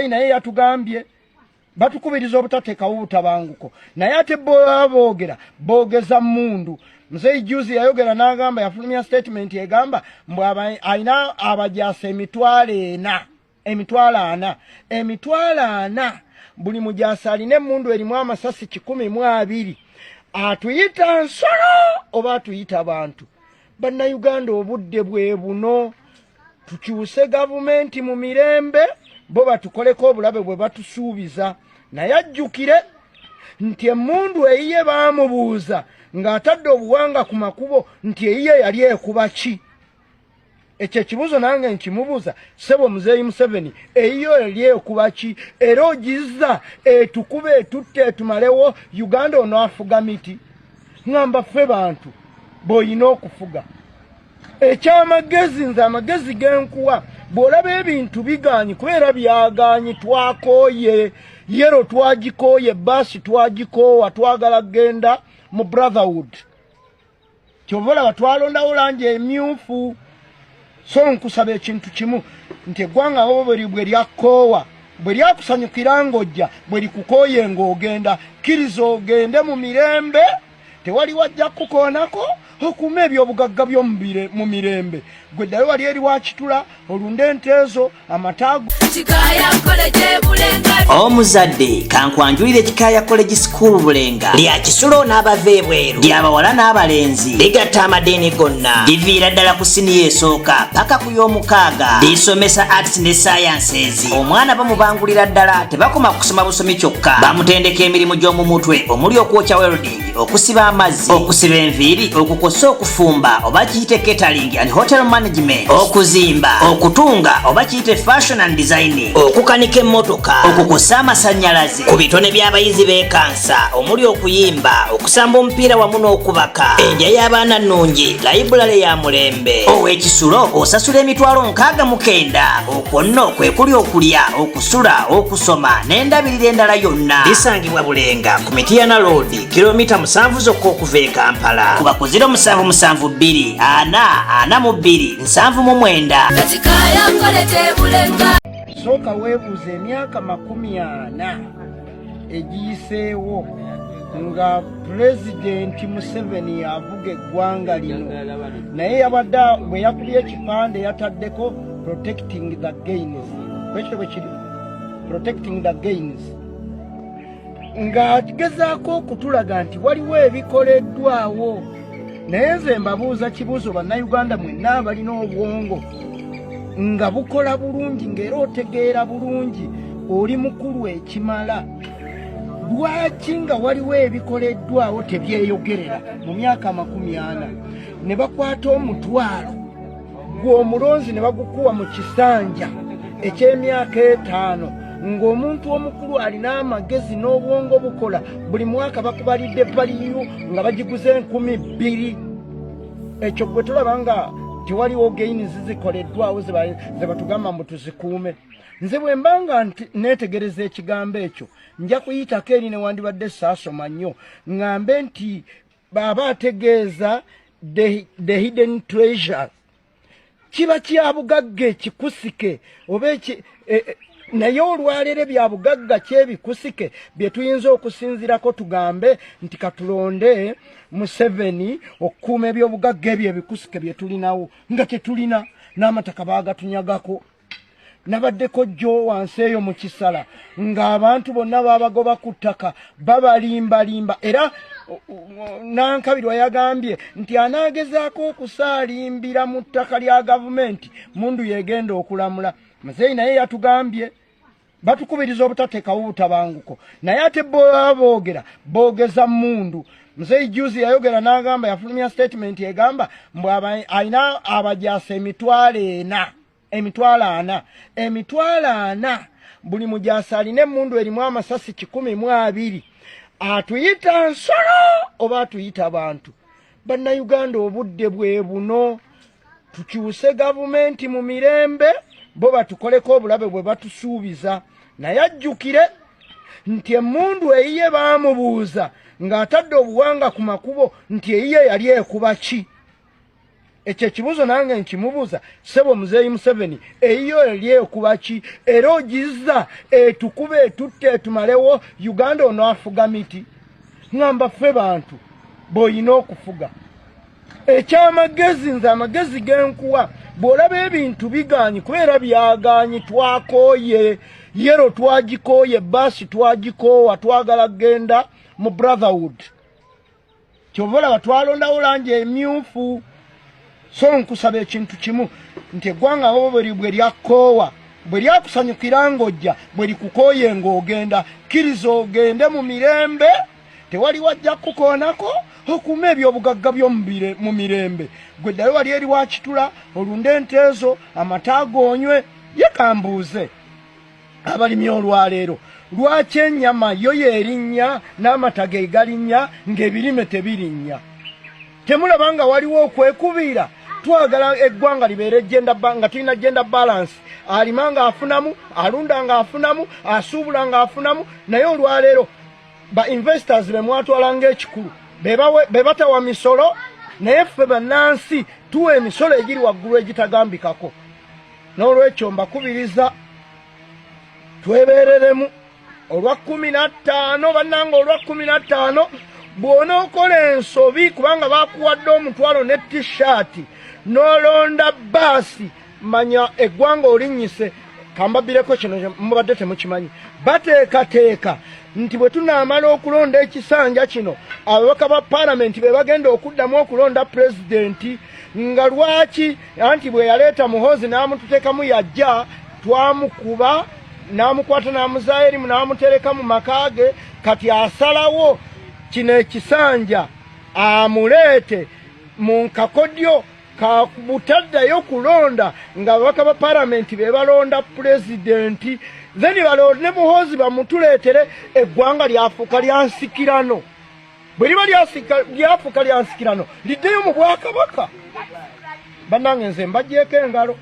naye yatugambye batukubiriza obutateekawo butabanguko naye ate boogera boogeza mundu. Mzee juzi yayogera n'agamba yafulumya statement egamba mbu ayina abajaasa emitwalo ana buli mujaasa alina emmundu erimu amasasi 120. Atuyita nsolo oba atuyita bantu. Bannayuganda obudde bwe buno tukyuse gavumenti mu mirembe bo batukoleko obulabe bwe batusuubiza. Naye ajjukire nti emmundu eyiye baamubuuza ng'atadde obuwanga ku makubo nti eyiye yali ekuba ki? Ekyo ekibuuzo nange nkimubuuza ssebo Muzeeyi Museveni eyiye yali ekuba ki? Era ogizza etukube etutte etumalewo Uganda onaafuga miti. Ngamba ffe bantu b'olina okufuga. Ekyamagezi nze amagezi genkuwa bw'olaba ebintu bigaanyi kubeera byagaanyi twakooye yero twagikooye basi twagikoowa twagala genda mu brotherhood. Kyova olaba twalondawo langi emyufu. So nkusaba ekintu kimu nti eggwanga bwe lyakoowa bwe lyakusanyukira ng'ojja bwe likukooye ng'ogenda kkiriza ogende mu mirembe tewali wajja kukoonako okuuma ebyobugagga mu mirembe. Gwe ddayo wali eri wakitula olunda ente ezo amataago. Omuzadde kankwanjulire Kikaaya College School Bulenga lya Kisulo n'abava ebweru ly'abawala n'abalenzi ligatta amadeeni gonna liviira ddala ku siniya esooka paka ku y'omukaaga lisomesa arts ne sciences. Omwana bamubangulira ddala tebakoma kusoma busomi kyokka bamutendeka emirimu gy'omu mutwe omuli okwokya welding okusiba amazzi okusiba enviiri okukosa okufumba oba kiyite catering and hotel management okuzimba okutunga oba kiyite fashion and designing okukanika emmotoka okukosa amasannyalaze ku bitone by'abayizi b'ekansa omuli okuyimba okusamba omupiira wamu n'okubaka endya y'abaana nnungi layibulale ya mulembe. Ow'Ekisulo osasula emitwalo 69 okwo nno kwe kuli okulya okusula okusoma n'endabirira endala yonna. Lisangibwa Bulenga ku Mityana Road kilomita 7 zokka okuva e Kampala. Kuba ku 0772 442 799. Kikaaya College Bulenga. Sooka weebuuza emyaka 40 egiyiseewo nga Pulezidenti Museveni yavuga eggwanga lino naye yabadde bwe yakubye ekipande yataddeko protecting the gains. Ekyo bwe kiri protecting the gains ng'agezaako okutulaga nti waliwo ebikoleddwawo. Naye nze mbabuuza kibuuzo bannayuganda mwenna abalina obwongo nga bukola bulungi ng'era otegeera bulungi oli mukulu ekimala. Lwaki nga waliwo ebikoleddwawo tebyeyogerera mu myaka 40 ne bakwata omutwalo gw'omulonzi ne bagukuwa mu kisanja eky'emyaka 5 ng'omuntu omukulu alina amagezi n'obwongo bukola buli mwaka bakubalidde paliyu nga bagiguze 2,000. Ekyo gwe tulaba nga tiwaliwo gaini zikoleddwawo ze batugamba mbu tuzikuume. Nze bwe mbanga neetegereza ekigambo ekyo nja kuyitako eri newandibadde saasoma nnyo ŋŋambe nti baba ategeeza the hidden treasure kiba kya bugagga ekikusike oba naye olwaleero bya bugagga kyebikusike bye tuyinza okusinzirako tugambe nti katulonde Museveni okukuuma ebyobugagga ebyo ebikusike bye tulinawo nga tetulina n'amataka baagatunyagako. Nabaddeko jjo wansi eyo mu kisala ng'abantu bonna babagoba ku ttaka babalimbalimba era Nankabirwa yagambye nti anaagezaako okusaalimbira mu ttaka lya gavumenti mundu yegenda okulamula. Muzeeyi naye yatugambye batukubiriza obutateekawo butabanguko naye ate boogera boogeza mundu. Muzeeyi juzi yayogera n'agamba yafulumya statement egamba mbu ayina abajaasa emitwalo ana buli mujaasa alina emmundu erimu amasasi 120. Atuyita nsolo oba atuyita bantu. Bannayuganda obudde bwe buno tukyuse gavumenti mu mirembe bo batukoleko obulabe bwe batusuubiza. Naye ajjukire nti emmundu eyiye baamubuuza ng'atadde obuwanga ku makubo nti eyiye yali ekuba ki? ekyo ekibuuzo nange nkimubuuza ssebo muzeeyi Museveni eyiyo eryeyo kubaki era ogizza etukube etutte etumalewo Uganda onaafuga miti ngamba ffe bantu bw'olina okufuga ekyamagezi nze amagezi genkuwa bw'olaba ebintu bigaanyi kubeera byagaanyi twakooye yero twagikooye baasi twagikoowa twagala genda mu brotherhood kyova olaba twalondawo langi emyufu so nkusaba ekintu kimu nti eggwanga bwe lyakoowa bwe lyakusanyukira ng'ojja bwe likukooye ng'ogenda kkiriza ogende mu mirembe tewali wajja kukoonako okuuma ebyobugagga mu mirembe gwe ddayo wali eri wakitula olunde ente ezo amata goonywe ye kambuuze abalimi olwaleero lwaki ennyama yo yeerinnya n'amata ge galinnya ng'ebirime tebirinnya temulaba nga waliwo okwekubiira twagala eggwanga libeere nga tulina gender balance alima ng'afunamu alunda ng'afunamu asuubula ng'afunamu naye olwaleero ba investors be mwatwalanga ekikulu be batawa misolo naye ffe bannansi tuwa emisolo egiri waggulu egitagambikako n'olwekyo mbakubiriza twebeereremu olwa 15 bannanga olwa 15 bw'onookola ensobi kubanga bakuwadde omutwalo ne t-shirt n'olonda baasi manya eggwanga olinnyise kambabireko kino mubadde temukimanyi bateekateeka nti bwe tunaamala okulonda ekisanja kino ababaka ba palamenti be bagenda okuddamu okulonda pulezidenti nga lwaki anti bwe yaleeta Muhoozi n'amututeekamu yajja twamukuba n'amukwata n'amuzaayo erimu n'amutereka mu maka ge kati asalawo kino ekisanja amuleete mu nkakodyo butaddayo kulonda nga ababaka ba palamenti be balonda pulezidenti then balonde Muhoozi bamutuleetere eggwanga lyafuuka lya nsikirano bwe liba lyafuuka lya nsikirano liddeyo mu bwakabaka bannange nze mbagyeeko engalo.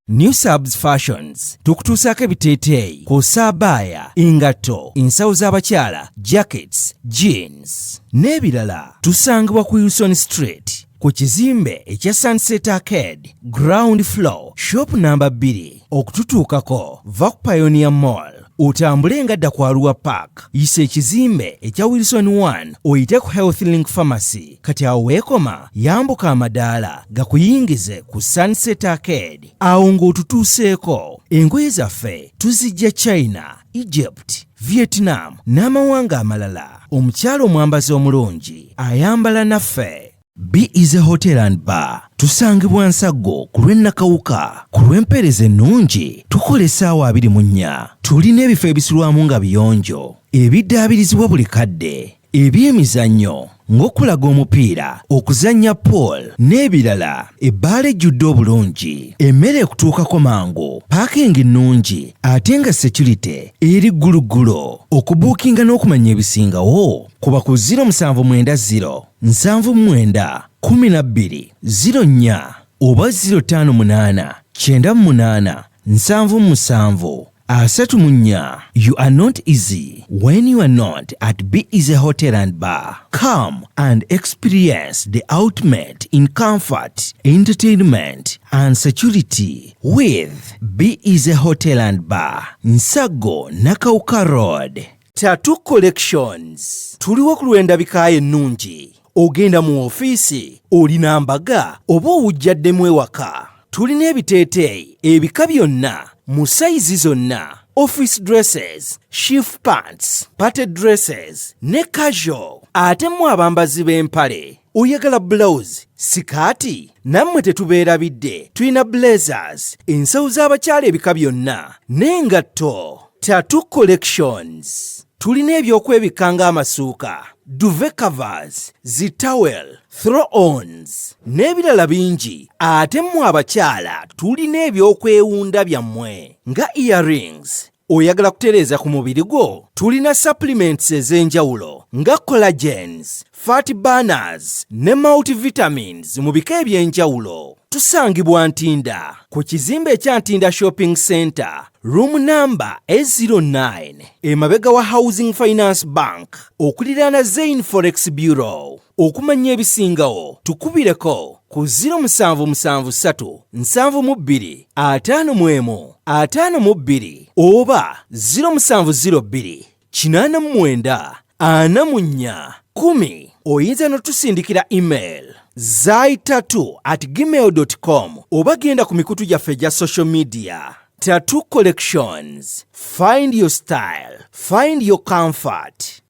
New Subs Fashions tukutuusaako ebiteeteeyi kosaabaaya engatto ensawo z'abakyala jackets jeans n'ebirala tusangibwa ku Wilson Street ku kizimbe ekya Sunset Arcade ground floor shop namba 2 okututuukako va ku Pioneer Mall otambule nga dda ku Arua Park yisa ekizimbe ekya Wilson 1 oyite ku Health Link Pharmacy kati awo weekoma yambuka amadaala gakuyingize ku Sunset Arcade awo ng'otutuuseeko engoye zaffe tuzijja China, Egypt, Vietnam n'amawanga amalala omukyala omwambazi omulungi ayambala naffe. Be Easy Hotel and Bar tusangibwa Nsaggo ku lw'Ennakawuka ku lw'empeereza ennungi tukola essaawa 24 tulina ebifo ebisulwamu nga biyonjo ebiddaabirizibwa buli kadde ebyemizannyo ng'okulaga omupiira okuzannya pool n'ebirala ebbaala ejjudde obulungi emmere ekutuukako mangu paakingi ennungi ate nga security eri gguluggulo okubuukinga n'okumanya ebisingawo kuba ku 0790 79 12 04 oba 058 98 77 34. You are not easy when you are not at Be Easy Hotel and Bar. Come and experience the ultimate in comfort, entertainment and security with Be Easy Hotel and Bar, Nsaggo, Nakawuka Road. Tattoo Collections. Tuliwo ku lw'endabika ennungi. Ogenda mu ofiisi, olina mbaga oba owujjaddemu ewaka. Tulina ebiteeteeyi ebika byonna mu sayizi zonna, office dresses, shift pants, party dresses ne casual. Ate mu abambazi b'empale oyagala blouse, sikaati nammwe tetubeerabidde tulina blazers, ensawo z'abakyala ebika byonna n'engatto. Tattoo Collections. Tulina ebyokwebikka ng'amasuuka, duvet covers, zitawel, throw-ons n'ebirala bingi. Ate mu abakyala tulina ebyokwewunda byammwe nga earrings. Oyagala kutereeza ku mubiri gwo? Tulina supplements ez'enjawulo nga collagens, fat burners ne multivitamins mu bika eby'enjawulo. Tusangibwa Ntinda ku kizimbe ekya Ntinda Shopping Center, room number A09, emabega wa Housing Finance Bank, okuliraana Zain Forex Bureau. Okumanya ebisingawo tukubireko ku 0773 72 51 52 oba 0702 89 44 10. Oyinza n'otusindikira email zai3@gmail.com oba genda ku mikutu gyaffe gya social media. Tattoo Collections. Find your style. Find your comfort.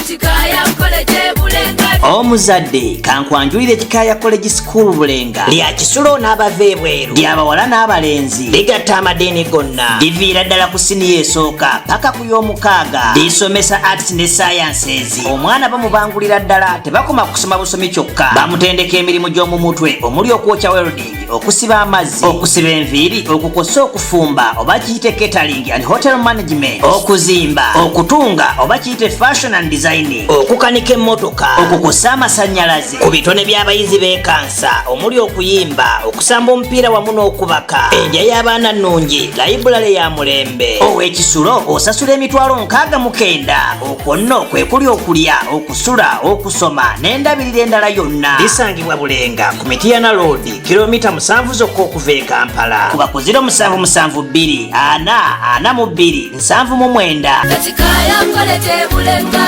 Chikaya College Bulenga. Omuzadde kankwanjulire Chikaya College School Bulenga lya kisulo n'abava ebweru ly'abawala n'abalenzi ligatta amadeeni gonna liviira ddala ku siniya esooka paka ku y'omukaaga lisomesa arts ne sciences. Omwana bamubangulira ddala tebakoma kusoma busomi kyokka, bamutendeka emirimu gy'omu mutwe omuli okwokya welding, okusiba amazzi, okusiba enviiri, okukosa okufumba oba kiyite catering and hotel management, okuzimba, okutunga oba kiyite fashion and designing, okukanika emmotoka, okukosa amasannyalaze, ku bitone by'abayizi b'ekansa omuli okuyimba, okusamba omupiira wamu n'okubaka, endya y'abaana nnungi, layibulale ya mulembe. Ow'ekisulo osasula emitwalo 69. Okwo nno kwe kuli okulya, okusula, okusoma n'endabirira endala yonna. Lisangibwa Bulenga ku Mityana Road, kilomita 7 zokka okuva e Kampala. Kuba ku 0772 442 799. Chikaya College Bulenga.